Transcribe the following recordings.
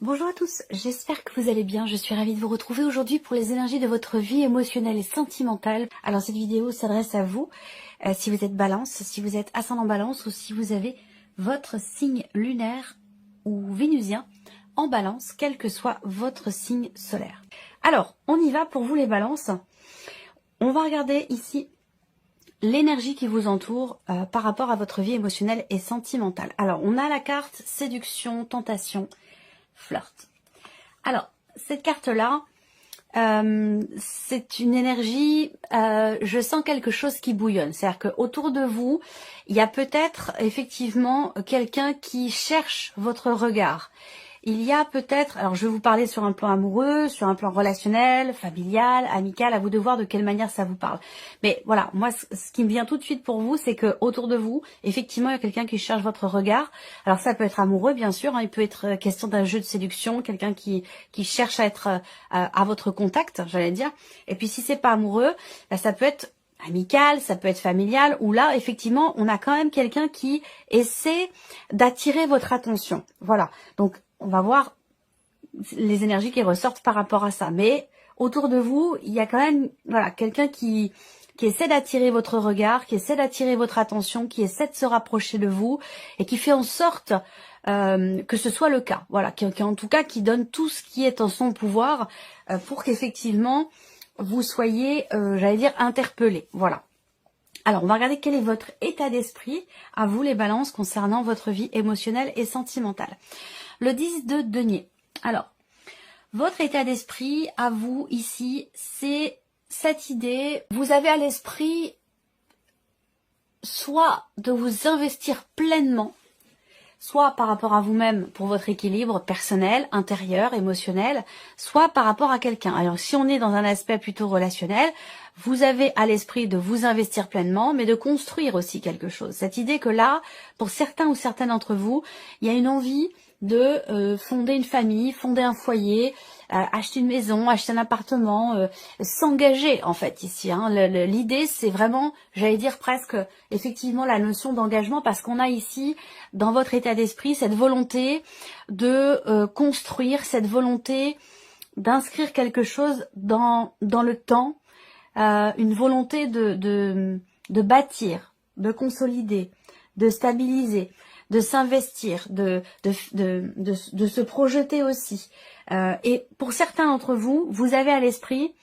Bonjour à tous, j'espère que vous allez bien. Je suis ravie de vous retrouver aujourd'hui pour les énergies de votre vie émotionnelle et sentimentale. Alors cette vidéo s'adresse à vous, si vous êtes balance, si vous êtes ascendant balance ou si vous avez votre signe lunaire ou vénusien en balance, quel que soit votre signe solaire. Alors, on y va pour vous les balances. On va regarder ici l'énergie qui vous entoure par rapport à votre vie émotionnelle et sentimentale. Alors, on a la carte séduction, tentation, flirt. Alors, cette carte-là, c'est une énergie, je sens quelque chose qui bouillonne. C'est-à-dire qu'autour de vous, il y a peut-être effectivement quelqu'un qui cherche votre regard. Il y a peut-être, alors je vais vous parler sur un plan amoureux, sur un plan relationnel, familial, amical, à vous de voir de quelle manière ça vous parle. Mais voilà, moi ce qui me vient tout de suite pour vous, c'est que autour de vous, effectivement, il y a quelqu'un qui cherche votre regard. Alors ça peut être amoureux, bien sûr, hein, il peut être question d'un jeu de séduction, quelqu'un qui cherche à être à votre contact, j'allais dire. Et puis si c'est pas amoureux, ça peut être amical, ça peut être familial, où là, effectivement, on a quand même quelqu'un qui essaie d'attirer votre attention. Voilà, donc on va voir les énergies qui ressortent par rapport à ça. Mais autour de vous, il y a quand même voilà, quelqu'un qui essaie d'attirer votre regard, qui essaie d'attirer votre attention, qui essaie de se rapprocher de vous et qui fait en sorte que ce soit le cas. Voilà, en tout cas qui donne tout ce qui est en son pouvoir pour qu'effectivement vous soyez, j'allais dire, interpellés. Voilà. Alors, on va regarder quel est votre état d'esprit, à vous les balances, concernant votre vie émotionnelle et sentimentale. Le 10 de denier. Alors, votre état d'esprit, à vous, ici, c'est cette idée. Vous avez à l'esprit soit de vous investir pleinement, soit par rapport à vous-même pour votre équilibre personnel, intérieur, émotionnel, soit par rapport à quelqu'un. Alors si on est dans un aspect plutôt relationnel, vous avez à l'esprit de vous investir pleinement, mais de construire aussi quelque chose. Cette idée que là, pour certains ou certaines d'entre vous, il y a une envie de fonder une famille, fonder un foyer, acheter une maison, acheter un appartement, s'engager en fait ici. Hein. L'idée c'est vraiment, j'allais dire presque effectivement la notion d'engagement parce qu'on a ici dans votre état d'esprit cette volonté de construire, cette volonté d'inscrire quelque chose dans le temps, une volonté de bâtir, de consolider, de stabiliser, de s'investir, de se projeter aussi. Et pour certains d'entre vous, vous avez à l'esprit,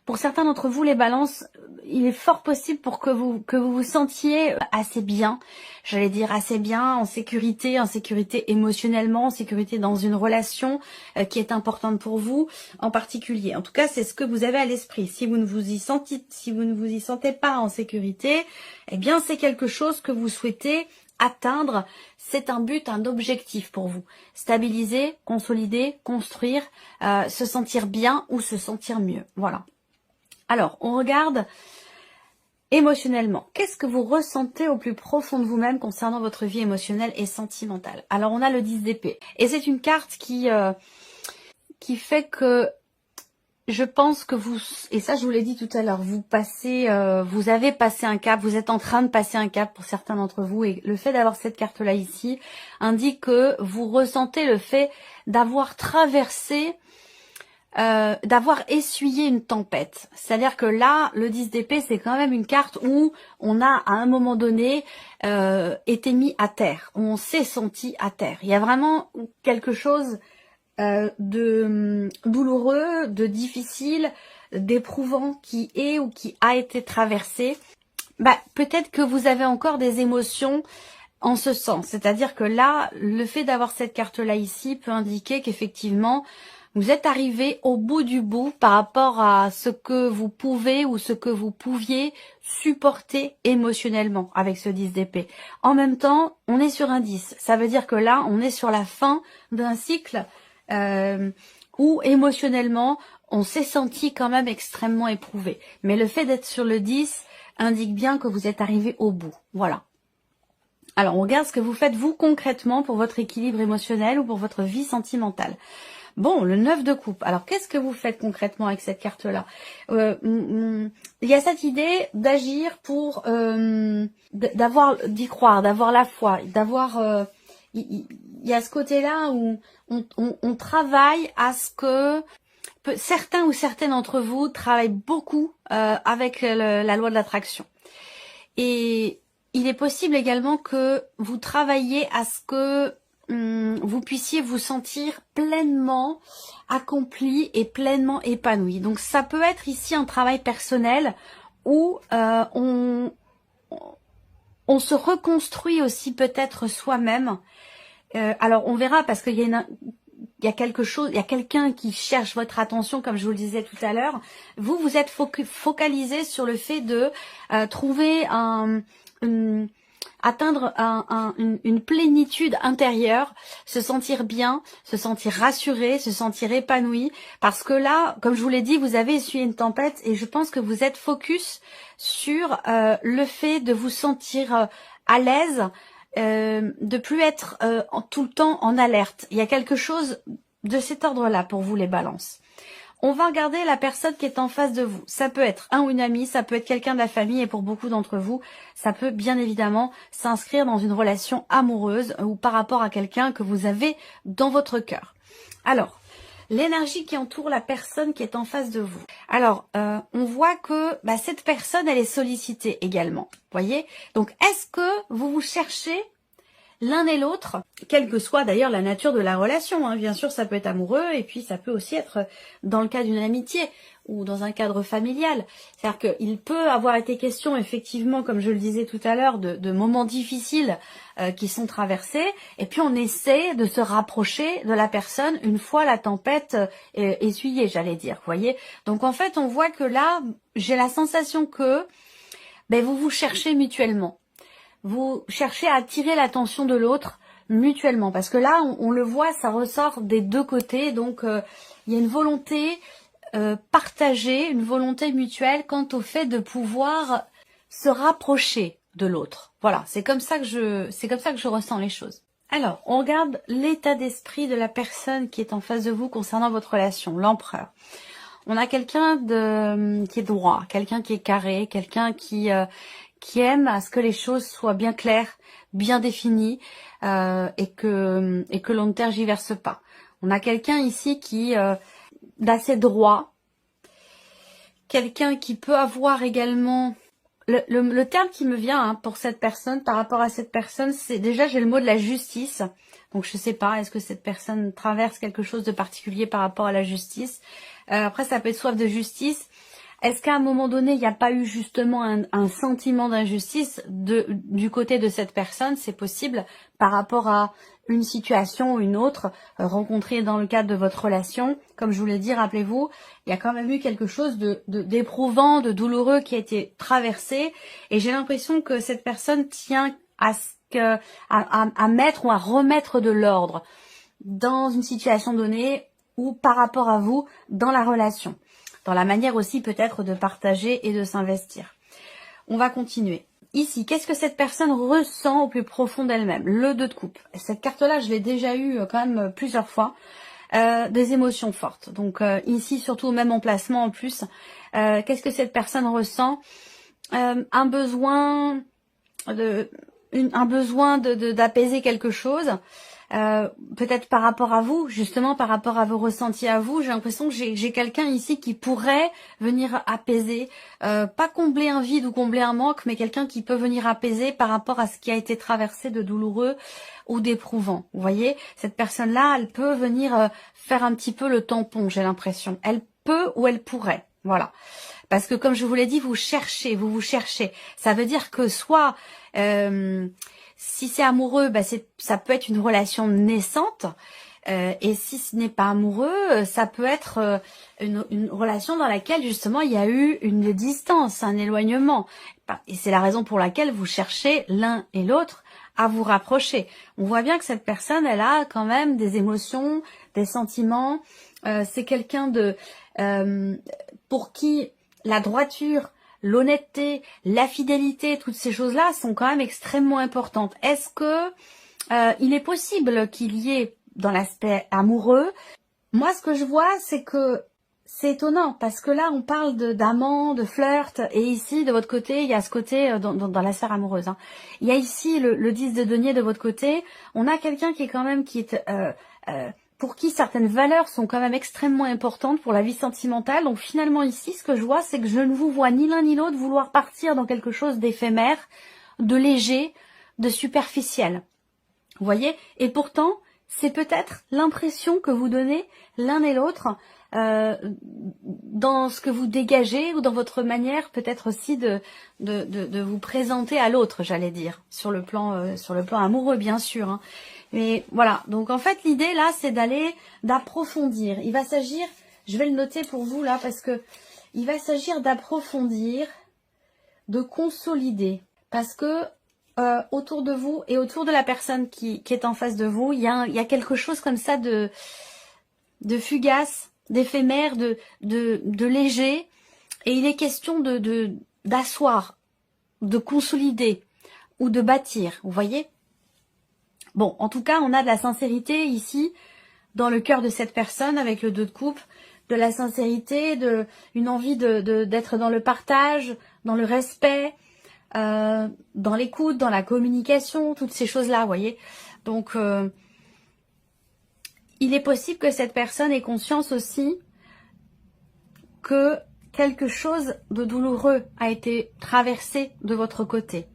pour certains d'entre vous, les balances, il est fort possible pour que vous sentiez assez bien, j'allais dire assez bien, en sécurité émotionnellement, en sécurité dans une relation qui est importante pour vous en particulier. En tout cas, c'est ce que vous avez à l'esprit. Si vous ne vous y sentez pas en sécurité, eh bien, c'est quelque chose que vous souhaitez atteindre. C'est un but, un objectif pour vous. Stabiliser, consolider, construire, se sentir bien ou se sentir mieux. Voilà. Alors, on regarde émotionnellement. Qu'est-ce que vous ressentez au plus profond de vous-même concernant votre vie émotionnelle et sentimentale? Alors, on a le 10 d'épée. Et c'est une carte qui fait que je pense que vous, et ça je vous l'ai dit tout à l'heure, vous avez passé un cap, vous êtes en train de passer un cap pour certains d'entre vous, et le fait d'avoir cette carte-là ici indique que vous ressentez le fait d'avoir traversé, d'avoir essuyé une tempête. C'est-à-dire que là, le 10 d'épée, c'est quand même une carte où on a à un moment donné été mis à terre, où on s'est senti à terre. Il y a vraiment quelque chose de douloureux, de difficile, d'éprouvant qui est ou qui a été traversé. Peut-être que vous avez encore des émotions en ce sens. C'est-à-dire que là, le fait d'avoir cette carte-là ici peut indiquer qu'effectivement, vous êtes arrivé au bout du bout par rapport à ce que vous pouvez ou ce que vous pouviez supporter émotionnellement avec ce 10 d'épée. En même temps, on est sur un 10. Ça veut dire que là, on est sur la fin d'un cycle où émotionnellement, on s'est senti quand même extrêmement éprouvé. Mais le fait d'être sur le 10 indique bien que vous êtes arrivé au bout. Voilà. Alors, on regarde ce que vous faites, vous, concrètement, pour votre équilibre émotionnel ou pour votre vie sentimentale. Bon, le 9 de coupe. Alors, qu'est-ce que vous faites concrètement avec cette carte-là? Il y a cette idée d'agir pour... d'y croire, d'avoir la foi, d'avoir... il il y a ce côté-là où on travaille à ce que certains ou certaines d'entre vous travaillent beaucoup avec la loi de l'attraction. Et il est possible également que vous travailliez à ce que vous puissiez vous sentir pleinement accompli et pleinement épanoui. Donc ça peut être ici un travail personnel où on se reconstruit aussi peut-être soi-même. Alors on verra parce qu'il y a quelque chose, il y a quelqu'un qui cherche votre attention, comme je vous le disais tout à l'heure. Vous êtes focalisé sur le fait de trouver atteindre une plénitude intérieure, se sentir bien, se sentir rassuré, se sentir épanoui. Parce que là, comme je vous l'ai dit, vous avez essuyé une tempête et je pense que vous êtes focus sur le fait de vous sentir à l'aise, de plus être tout le temps en alerte. Il y a quelque chose de cet ordre-là pour vous les balances. On va regarder la personne qui est en face de vous. Ça peut être un ou une amie, ça peut être quelqu'un de la famille et pour beaucoup d'entre vous, ça peut bien évidemment s'inscrire dans une relation amoureuse ou par rapport à quelqu'un que vous avez dans votre cœur. Alors, l'énergie qui entoure la personne qui est en face de vous. Alors, on voit que cette personne, elle est sollicitée également. Voyez? Donc, est-ce que vous vous cherchez l'un et l'autre, quelle que soit d'ailleurs la nature de la relation, hein. Bien sûr, ça peut être amoureux et puis ça peut aussi être dans le cas d'une amitié ou dans un cadre familial. C'est-à-dire qu'il peut avoir été question, effectivement, comme je le disais tout à l'heure, de moments difficiles qui sont traversés et puis on essaie de se rapprocher de la personne une fois la tempête essuyée, j'allais dire, vous voyez. Donc en fait, on voit que là, j'ai la sensation que vous vous cherchez mutuellement. Vous cherchez à attirer l'attention de l'autre mutuellement. Parce que là, on le voit, ça ressort des deux côtés. Donc, il y a une volonté partagée, une volonté mutuelle quant au fait de pouvoir se rapprocher de l'autre. Voilà, c'est comme ça que je ressens les choses. Alors, on regarde l'état d'esprit de la personne qui est en face de vous concernant votre relation, l'empereur. On a quelqu'un qui est droit, quelqu'un qui est carré, quelqu'un qui aime à ce que les choses soient bien claires, bien définies et que l'on ne tergiverse pas. On a quelqu'un ici qui d'assez droit, quelqu'un qui peut avoir également le terme qui me vient pour cette personne, par rapport à cette personne, c'est déjà j'ai le mot de la justice. Donc je sais pas, est-ce que cette personne traverse quelque chose de particulier par rapport à la justice. Après ça peut être soif de justice. Est-ce qu'à un moment donné, il n'y a pas eu justement un sentiment d'injustice du côté de cette personne? C'est possible par rapport à une situation ou une autre rencontrée dans le cadre de votre relation. Comme je vous l'ai dit, rappelez-vous, il y a quand même eu quelque chose d'éprouvant, de douloureux qui a été traversé. Et j'ai l'impression que cette personne tient à mettre ou à remettre de l'ordre dans une situation donnée ou par rapport à vous dans la relation. Dans la manière aussi peut-être de partager et de s'investir. On va continuer. Ici, qu'est-ce que cette personne ressent au plus profond d'elle-même? Le 2 de coupe. Cette carte-là, je l'ai déjà eue quand même plusieurs fois. Des émotions fortes. Donc ici, surtout au même emplacement en plus. Qu'est-ce que cette personne ressent? Un besoin d'apaiser quelque chose. Peut-être par rapport à vous, justement par rapport à vos ressentis à vous, j'ai l'impression que j'ai quelqu'un ici qui pourrait venir apaiser, pas combler un vide ou combler un manque, mais quelqu'un qui peut venir apaiser par rapport à ce qui a été traversé de douloureux ou d'éprouvant. Vous voyez, cette personne-là, elle peut venir faire un petit peu le tampon, j'ai l'impression. Elle peut ou elle pourrait, voilà. Parce que comme je vous l'ai dit, vous vous cherchez. Ça veut dire que soit... si c'est amoureux, ça peut être une relation naissante. Et si ce n'est pas amoureux, ça peut être une relation dans laquelle justement il y a eu une distance, un éloignement. Et c'est la raison pour laquelle vous cherchez l'un et l'autre à vous rapprocher. On voit bien que cette personne, elle a quand même des émotions, des sentiments. C'est quelqu'un pour qui la droiture, l'honnêteté, la fidélité, toutes ces choses-là sont quand même extrêmement importantes. Est-ce que il est possible qu'il y ait dans l'aspect amoureux, moi ce que je vois c'est que c'est étonnant parce que là, on parle d'amant, de flirt, et ici, de votre côté, il y a ce côté dans la sphère amoureuse. Hein. Il y a ici le 10 de denier de votre côté. On a quelqu'un qui est quand même pour qui certaines valeurs sont quand même extrêmement importantes pour la vie sentimentale. Donc finalement ici, ce que je vois, c'est que je ne vous vois ni l'un ni l'autre vouloir partir dans quelque chose d'éphémère, de léger, de superficiel. Vous voyez? Et pourtant, c'est peut-être l'impression que vous donnez l'un et l'autre dans ce que vous dégagez ou dans votre manière peut-être aussi de vous présenter à l'autre, j'allais dire, sur le plan amoureux bien sûr. Hein. Mais voilà, donc en fait l'idée là c'est d'approfondir. Il va s'agir, je vais le noter pour vous là parce que il va s'agir d'approfondir, de consolider, parce que autour de vous et autour de la personne qui est en face de vous, il y a quelque chose comme ça de fugace, d'éphémère, de léger, et il est question d'asseoir, de consolider ou de bâtir, vous voyez? Bon, en tout cas, on a de la sincérité ici dans le cœur de cette personne avec le 2 de coupe, de la sincérité, une envie d'être dans le partage, dans le respect, dans l'écoute, dans la communication, toutes ces choses-là, vous voyez. Donc, il est possible que cette personne ait conscience aussi que quelque chose de douloureux a été traversé de votre côté.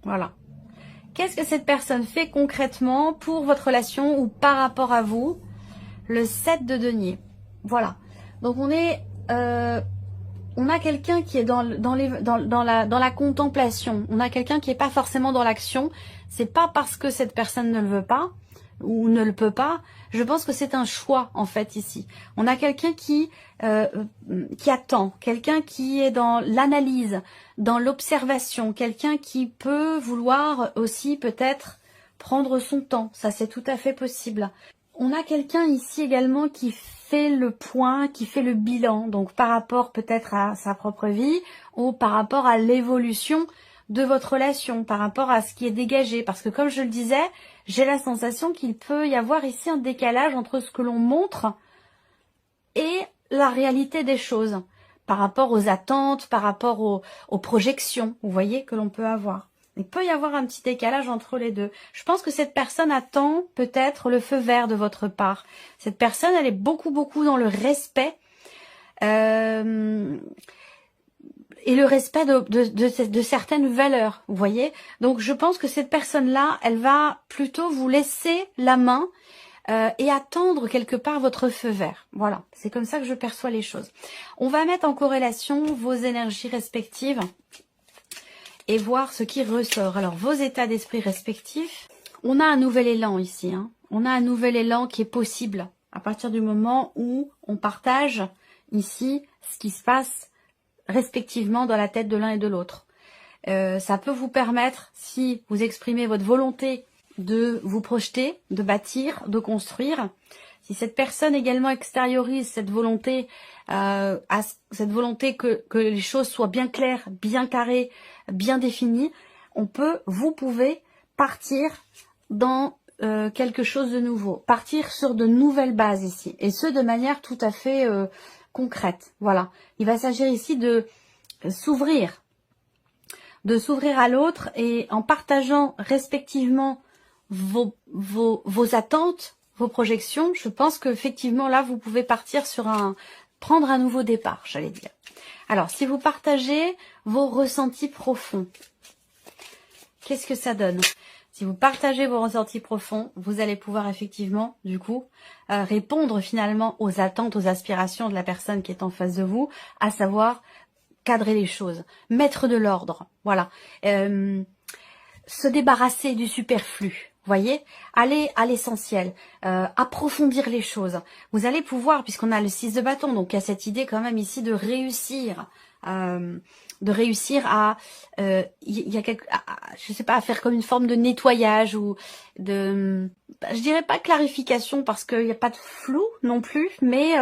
Voilà. Qu'est-ce que cette personne fait concrètement pour votre relation ou par rapport à vous? Le 7 de denier. Voilà. Donc on a quelqu'un qui est dans la contemplation. On a quelqu'un qui n'est pas forcément dans l'action. C'est pas parce que cette personne ne le veut pas ou ne le peut pas. Je pense que c'est un choix en fait ici. On a quelqu'un qui attend, quelqu'un qui est dans l'analyse, dans l'observation, quelqu'un qui peut vouloir aussi peut-être prendre son temps. Ça c'est tout à fait possible. On a quelqu'un ici également qui fait le point, qui fait le bilan, donc par rapport peut-être à sa propre vie ou par rapport à l'évolution de votre relation, par rapport à ce qui est dégagé. Parce que comme je le disais, j'ai la sensation qu'il peut y avoir ici un décalage entre ce que l'on montre et la réalité des choses, par rapport aux attentes, par rapport aux projections, vous voyez, que l'on peut avoir. Il peut y avoir un petit décalage entre les deux. Je pense que cette personne attend peut-être le feu vert de votre part. Cette personne, elle est beaucoup dans le respect et le respect de certaines valeurs, vous voyez. Donc je pense que cette personne-là, elle va plutôt vous laisser la main et attendre quelque part votre feu vert. Voilà, c'est comme ça que je perçois les choses. On va mettre en corrélation vos énergies respectives et voir ce qui ressort. Alors, vos états d'esprit respectifs, on a un nouvel élan ici. Hein. On a un nouvel élan qui est possible à partir du moment où on partage ici ce qui se passe respectivement dans la tête de l'un et de l'autre. Ça peut vous permettre, si vous exprimez votre volonté de vous projeter, de bâtir, de construire. Si cette personne également extériorise cette volonté, que les choses soient bien claires, bien carrées, bien définies, vous pouvez partir dans quelque chose de nouveau, partir sur de nouvelles bases ici, et ce de manière tout à fait concrète. Voilà, il va s'agir ici de s'ouvrir à l'autre et en partageant respectivement vos attentes, vos projections. Je pense qu'effectivement là vous pouvez partir sur prendre un nouveau départ, j'allais dire. Alors si vous partagez vos ressentis profonds, qu'est-ce que ça donne? Si vous partagez vos ressentis profonds, vous allez pouvoir effectivement, du coup, répondre finalement aux attentes, aux aspirations de la personne qui est en face de vous, à savoir cadrer les choses, mettre de l'ordre, voilà, se débarrasser du superflu. Vous voyez, aller à l'essentiel, approfondir les choses. Vous allez pouvoir, puisqu'on a le 6 de bâton, donc il y a cette idée quand même ici de réussir à, je sais pas, à faire comme une forme de nettoyage ou de, je dirais pas clarification parce qu'il n'y a pas de flou non plus, mais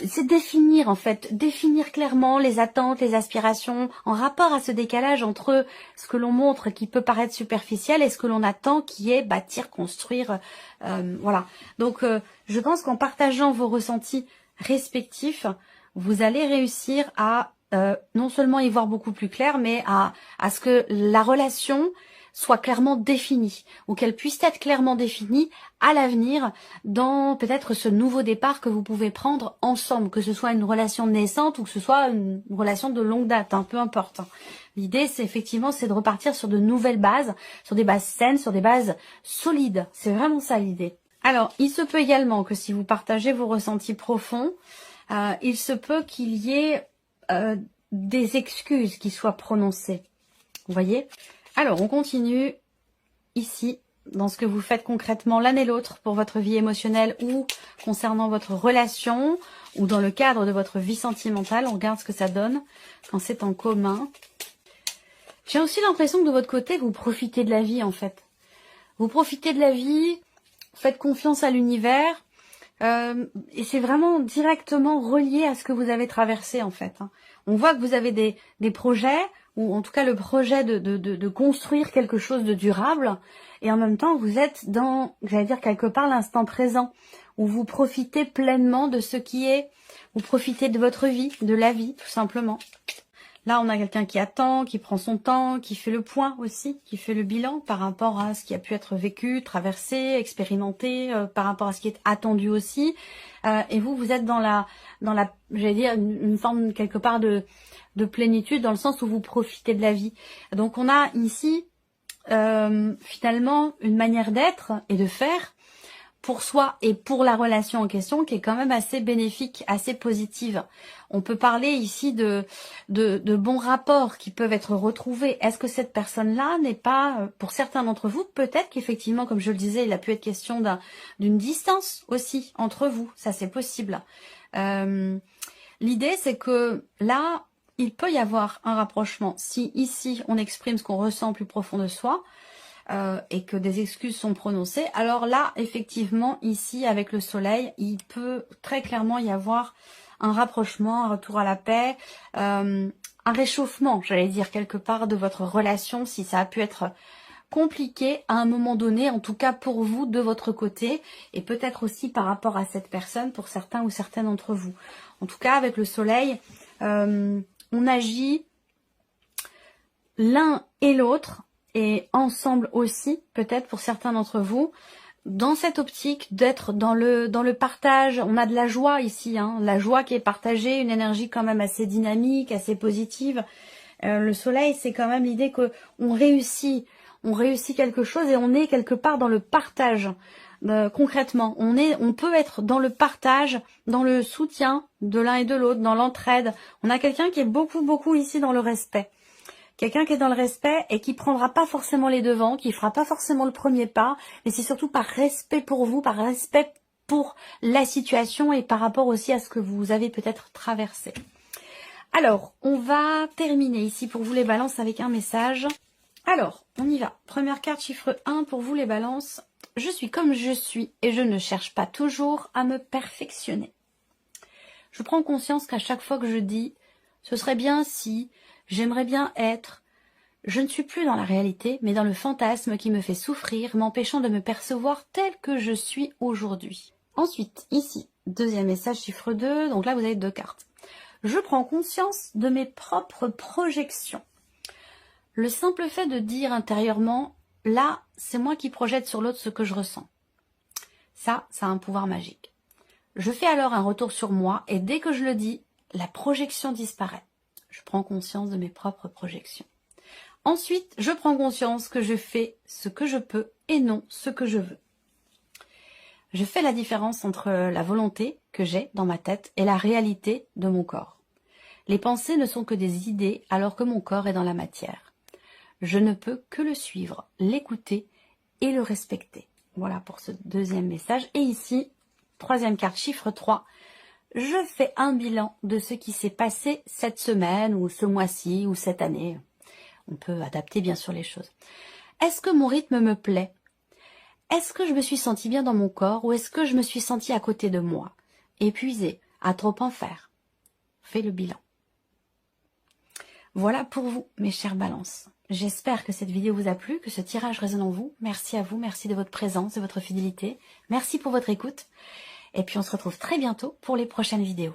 c'est définir en fait, définir clairement les attentes, les aspirations en rapport à ce décalage entre ce que l'on montre qui peut paraître superficiel et ce que l'on attend qui est bâtir, construire, voilà. Donc je pense qu'en partageant vos ressentis respectifs, vous allez réussir à non seulement y voir beaucoup plus clair, mais à ce que la relation soit clairement définie, ou qu'elle puisse être clairement définie à l'avenir dans peut-être ce nouveau départ que vous pouvez prendre ensemble, que ce soit une relation naissante ou que ce soit une relation de longue date, peu importe. L'idée, c'est effectivement de repartir sur de nouvelles bases, sur des bases saines, sur des bases solides. C'est vraiment ça l'idée. Alors, il se peut également que si vous partagez vos ressentis profonds, il se peut qu'il y ait des excuses qui soient prononcées. Vous voyez? Alors, on continue ici, dans ce que vous faites concrètement l'un et l'autre pour votre vie émotionnelle ou concernant votre relation ou dans le cadre de votre vie sentimentale. On regarde ce que ça donne quand c'est en commun. J'ai aussi l'impression que de votre côté, vous profitez de la vie en fait. Vous profitez de la vie, faites confiance à l'univers. Et c'est vraiment directement relié à ce que vous avez traversé en fait. On voit que vous avez des projets, ou en tout cas le projet de construire quelque chose de durable, et en même temps vous êtes dans, j'allais dire quelque part, l'instant présent, où vous profitez pleinement de ce qui est, vous profitez de votre vie, de la vie tout simplement. Là, on a quelqu'un qui attend, qui prend son temps, qui fait le point aussi, qui fait le bilan par rapport à ce qui a pu être vécu, traversé, expérimenté, par rapport à ce qui est attendu aussi. Et vous êtes dans la, j'allais dire, une forme quelque part de plénitude, dans le sens où vous profitez de la vie. Donc, on a ici finalement une manière d'être et de faire pour soi et pour la relation en question qui est quand même assez bénéfique, assez positive. On peut parler ici de bons rapports qui peuvent être retrouvés. Est-ce que cette personne-là n'est pas, pour certains d'entre vous, peut-être qu'effectivement, comme je le disais, il a pu être question d'une distance aussi entre vous. Ça, c'est possible. L'idée, c'est que là, il peut y avoir un rapprochement. Si ici, on exprime ce qu'on ressent au plus profond de soi, et que des excuses sont prononcées, alors là, effectivement, ici, avec le soleil, il peut très clairement y avoir un rapprochement, un retour à la paix, un réchauffement, j'allais dire, quelque part de votre relation, si ça a pu être compliqué à un moment donné, en tout cas pour vous, de votre côté, et peut-être aussi par rapport à cette personne, pour certains ou certaines d'entre vous. En tout cas, avec le soleil, on agit l'un et l'autre, et ensemble aussi, peut-être pour certains d'entre vous, dans cette optique d'être dans le partage. On a de la joie ici, la joie qui est partagée, une énergie quand même assez dynamique, assez positive. Le soleil, c'est quand même l'idée que on réussit quelque chose et on est quelque part dans le partage. Concrètement, on peut être dans le partage, dans le soutien de l'un et de l'autre, dans l'entraide. On a quelqu'un qui est beaucoup ici dans le respect. Quelqu'un qui est dans le respect et qui prendra pas forcément les devants, qui fera pas forcément le premier pas, mais c'est surtout par respect pour vous, par respect pour la situation et par rapport aussi à ce que vous avez peut-être traversé. Alors, on va terminer ici pour vous les balances avec un message. Alors, on y va. Première carte, chiffre 1 pour vous les balances. Je suis comme je suis et je ne cherche pas toujours à me perfectionner. Je prends conscience qu'à chaque fois que je dis « ce serait bien si », j'aimerais bien être. Je ne suis plus dans la réalité, mais dans le fantasme qui me fait souffrir, m'empêchant de me percevoir tel que je suis aujourd'hui. Ensuite, ici, deuxième message, chiffre 2. Donc là, vous avez 2 cartes. Je prends conscience de mes propres projections. Le simple fait de dire intérieurement, là, c'est moi qui projette sur l'autre ce que je ressens. Ça a un pouvoir magique. Je fais alors un retour sur moi et dès que je le dis, la projection disparaît. Je prends conscience de mes propres projections. Ensuite, je prends conscience que je fais ce que je peux et non ce que je veux. Je fais la différence entre la volonté que j'ai dans ma tête et la réalité de mon corps. Les pensées ne sont que des idées alors que mon corps est dans la matière. Je ne peux que le suivre, l'écouter et le respecter. Voilà pour ce deuxième message. Et ici, troisième carte, chiffre 3. Je fais un bilan de ce qui s'est passé cette semaine ou ce mois-ci ou cette année. On peut adapter bien sûr les choses. Est-ce que mon rythme me plaît? Est-ce que je me suis sentie bien dans mon corps ou est-ce que je me suis sentie à côté de moi? Épuisée, à trop en faire? Fais le bilan. Voilà pour vous, mes chères balances. J'espère que cette vidéo vous a plu, que ce tirage résonne en vous. Merci à vous, merci de votre présence, de votre fidélité. Merci pour votre écoute. Et puis on se retrouve très bientôt pour les prochaines vidéos.